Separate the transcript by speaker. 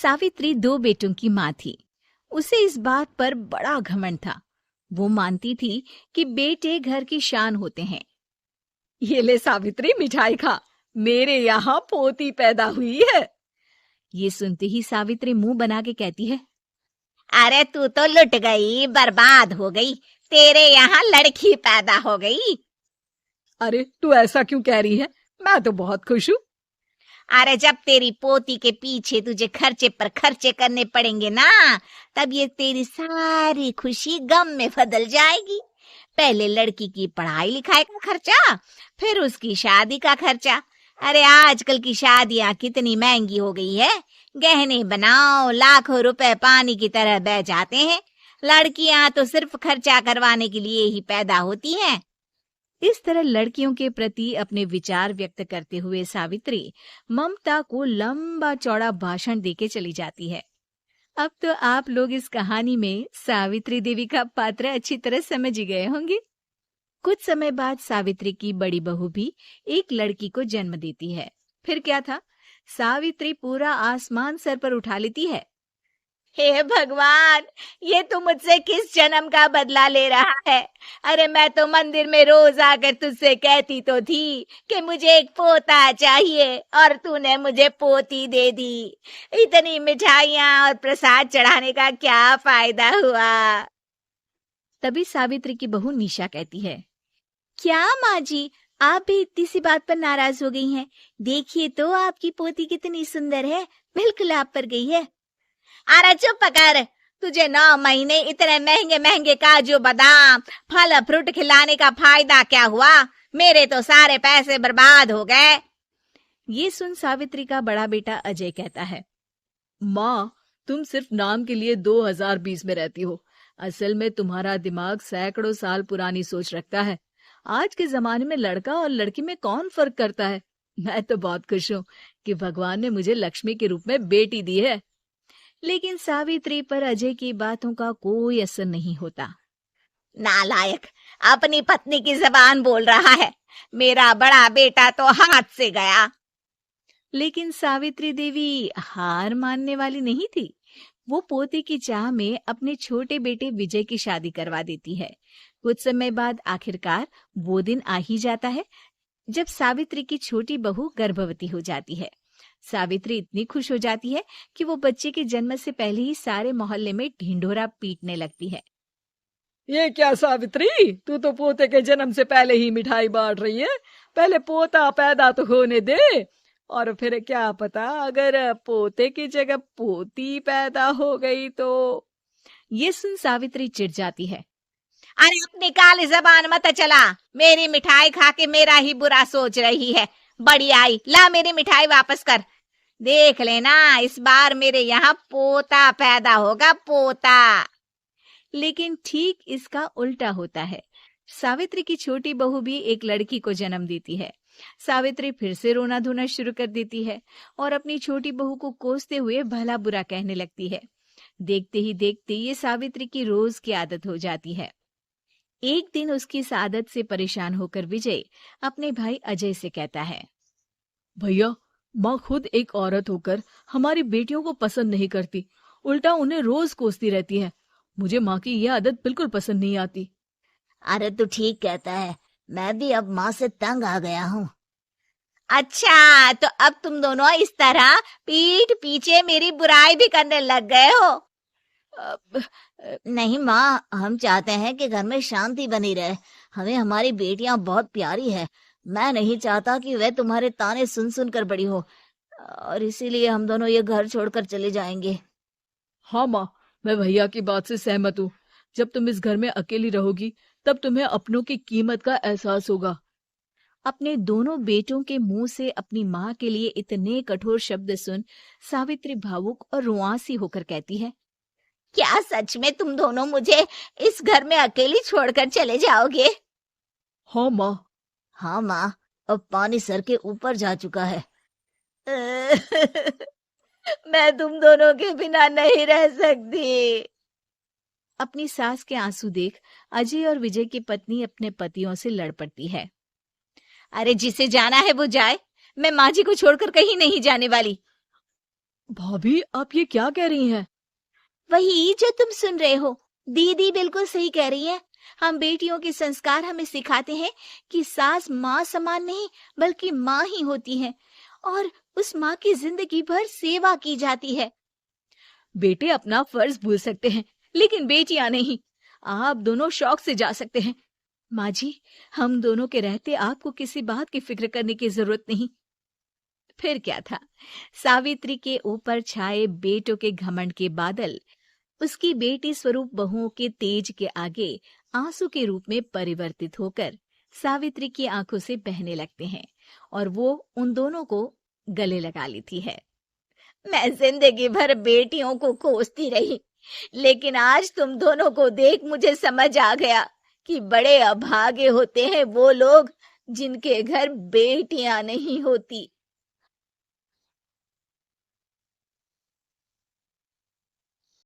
Speaker 1: सावित्री 2 बेटों की माँ थी। उसे इस बात पर बड़ा घमंड था। वो मानती थी कि बेटे घर की शान होते हैं।
Speaker 2: ये ले सावित्री, मिठाई खा, मेरे यहाँ पोती पैदा हुई है।
Speaker 1: ये सुनते ही सावित्री मुंह बना के कहती है,
Speaker 3: अरे तू तो लुट गई, बर्बाद हो गई, तेरे यहाँ लड़की पैदा हो गई।
Speaker 2: अरे तू ऐसा क्यों कह रही है? मैं तो बहुत खुश हूँ।
Speaker 3: अरे जब तेरी पोती के पीछे तुझे खर्चे पर खर्चे करने पड़ेंगे ना, तब ये तेरी सारी खुशी गम में बदल जाएगी। पहले लड़की की पढ़ाई लिखाई का खर्चा, फिर उसकी शादी का खर्चा। अरे आजकल की शादियां कितनी महंगी हो गई है। गहने बनाओ, लाखों रुपए पानी की तरह बह जाते हैं। लड़कियां तो सिर्फ खर्चा करवाने के लिए ही पैदा होती हैं।
Speaker 1: इस तरह लड़कियों के प्रति अपने विचार व्यक्त करते हुए सावित्री ममता को लंबा चौड़ा भाषण देके चली जाती है। अब तो आप लोग इस कहानी में सावित्री देवी का पात्र अच्छी तरह समझ ही गए होंगे। कुछ समय बाद सावित्री की बड़ी बहू भी एक लड़की को जन्म देती है। फिर क्या था, सावित्री पूरा आसमान सर पर उठा लेती है।
Speaker 3: हे भगवान, ये तू मुझसे किस जन्म का बदला ले रहा है? अरे मैं तो मंदिर में रोज आकर तुझसे कहती तो थी कि मुझे एक पोता चाहिए, और तूने मुझे पोती दे दी। इतनी मिठाइयाँ और प्रसाद चढ़ाने का क्या फायदा हुआ?
Speaker 1: तभी सावित्री की बहू निशा कहती है, क्या माँ जी, आप भी इतनी सी बात पर नाराज हो गई हैं? देखिए तो आपकी पोती कितनी सुंदर है, बिल्कुल आप पर गई है।
Speaker 3: अरे चुप कर, तुझे 9 महीने इतने महंगे महंगे काजू बादाम फल फ्रूट खिलाने का फायदा क्या हुआ? मेरे तो सारे पैसे बर्बाद हो गए।
Speaker 1: ये सुन सावित्री का बड़ा बेटा अजय कहता है,
Speaker 2: माँ, तुम सिर्फ नाम के लिए 2020 में रहती हो। असल में तुम्हारा दिमाग सैकड़ों साल पुरानी सोच रखता है। आज के जमाने में लड़का और लड़की में कौन फर्क करता है? मैं तो बहुत खुश हूँ कि भगवान ने मुझे लक्ष्मी के रूप में बेटी दी है।
Speaker 1: लेकिन सावित्री पर अजय की बातों का कोई असर नहीं होता।
Speaker 3: नालायक, अपनी पत्नी की जबान बोल रहा है। मेरा बड़ा बेटा तो हाथ से गया।
Speaker 1: लेकिन सावित्री देवी हार मानने वाली नहीं थी। वो पोते की चाह में अपने छोटे बेटे विजय की शादी करवा देती है। कुछ समय बाद आखिरकार वो दिन आ ही जाता है जब सावित्री की छोटी बहू गर्भवती हो जाती है। सावित्री इतनी खुश हो जाती है कि वो बच्चे के जन्म से पहले ही सारे मोहल्ले में ढिंढोरा पीटने लगती है।
Speaker 2: ये क्या सावित्री, तू तो पोते के जन्म से पहले ही मिठाई बांट रही है। पहले पोता पैदा तो होने दे, और फिर क्या पता अगर पोते की जगह पोती पैदा हो गई तो।
Speaker 1: ये सुन सावित्री चिढ़ जाती है।
Speaker 3: अरे अपनी काली जबान मत चला। मेरी मिठाई खा के मेरा ही बुरा सोच रही है। बड़ी आई, ला मेरी मिठाई वापस कर। देख लेना, इस बार मेरे यहाँ पोता पैदा होगा, पोता।
Speaker 1: लेकिन ठीक इसका उल्टा होता है। सावित्री की छोटी बहू भी एक लड़की को जन्म देती है। सावित्री फिर से रोना धोना शुरू कर देती है और अपनी छोटी बहू को कोसते हुए भला बुरा कहने लगती है। देखते ही देखते ये सावित्री की रोज की आदत हो जाती है। एक दिन उसकी इस आदत से परेशान होकर विजय अपने भाई अजय से कहता है,
Speaker 2: भैया, माँ खुद एक औरत होकर हमारी बेटियों को पसंद नहीं करती, उल्टा उन्हें रोज कोसती रहती है। मुझे माँ की यह आदत बिल्कुल पसंद नहीं आती।
Speaker 3: अरे तू ठीक कहता है, मैं भी अब माँ से तंग आ गया हूँ। अच्छा, तो अब तुम दोनों इस तरह पीठ पीछे मेरी बुराई भी करने लग गए हो? नहीं माँ, हम चाहते हैं कि घर में शांति बनी रहे। हमें हमारी बेटियां बहुत प्यारी है। मैं नहीं चाहता कि वे तुम्हारे ताने सुन सुन कर बड़ी हो, और इसीलिए हम दोनों ये घर छोड़कर चले जाएंगे।
Speaker 2: हाँ माँ, मैं भैया की बात से सहमत हूँ। जब तुम इस घर में अकेली रहोगी तब तुम्हें अपनों की कीमत का एहसास होगा।
Speaker 1: अपने दोनों बेटों के मुंह से अपनी माँ के लिए इतने कठोर शब्द सुन सावित्री भावुक और रुआंसी होकर कहती है,
Speaker 3: क्या सच में तुम दोनों मुझे इस घर में अकेली छोड़कर चले जाओगे?
Speaker 2: हाँ माँ।
Speaker 3: हाँ माँ, अब पानी सर के ऊपर जा चुका है। मैं तुम दोनों के बिना नहीं रह सकती।
Speaker 1: अपनी सास के आंसू देख अजय और विजय की पत्नी अपने पतियों से लड़ पड़ती है।
Speaker 3: अरे जिसे जाना है वो जाए, मैं माँ जी को छोड़कर कहीं नहीं जाने वाली।
Speaker 2: भाभी, आप ये क्या कह रही हैं?
Speaker 3: वही जो तुम सुन रहे हो। दीदी बिल्कुल सही कह रही है। हम बेटियों के संस्कार हमें सिखाते हैं कि सास माँ समान नहीं बल्कि माँ ही होती है और उस माँ की जिंदगी भर सेवा की जाती है।
Speaker 2: बेटे अपना फर्ज भूल सकते हैं, लेकिन बेटियां नहीं। आप दोनों शौक से जा सकते हैं। माँ जी, हम दोनों के रहते आपको किसी बात की फिक्र करने की जरूरत नहीं।
Speaker 1: फिर क्या था, सावित्री के ऊपर छाए बेटों के घमंड के बादल उसकी बेटी स्वरूप बहुओं के तेज के आगे आंसू के रूप में परिवर्तित होकर सावित्री की आंखों से बहने लगते हैं और वो उन दोनों को गले लगा लेती है।
Speaker 3: मैं जिंदगी भर बेटियों को कोसती रही, लेकिन आज तुम दोनों को देख मुझे समझ आ गया कि बड़े अभागे होते हैं वो लोग जिनके घर बेटियां नहीं होती।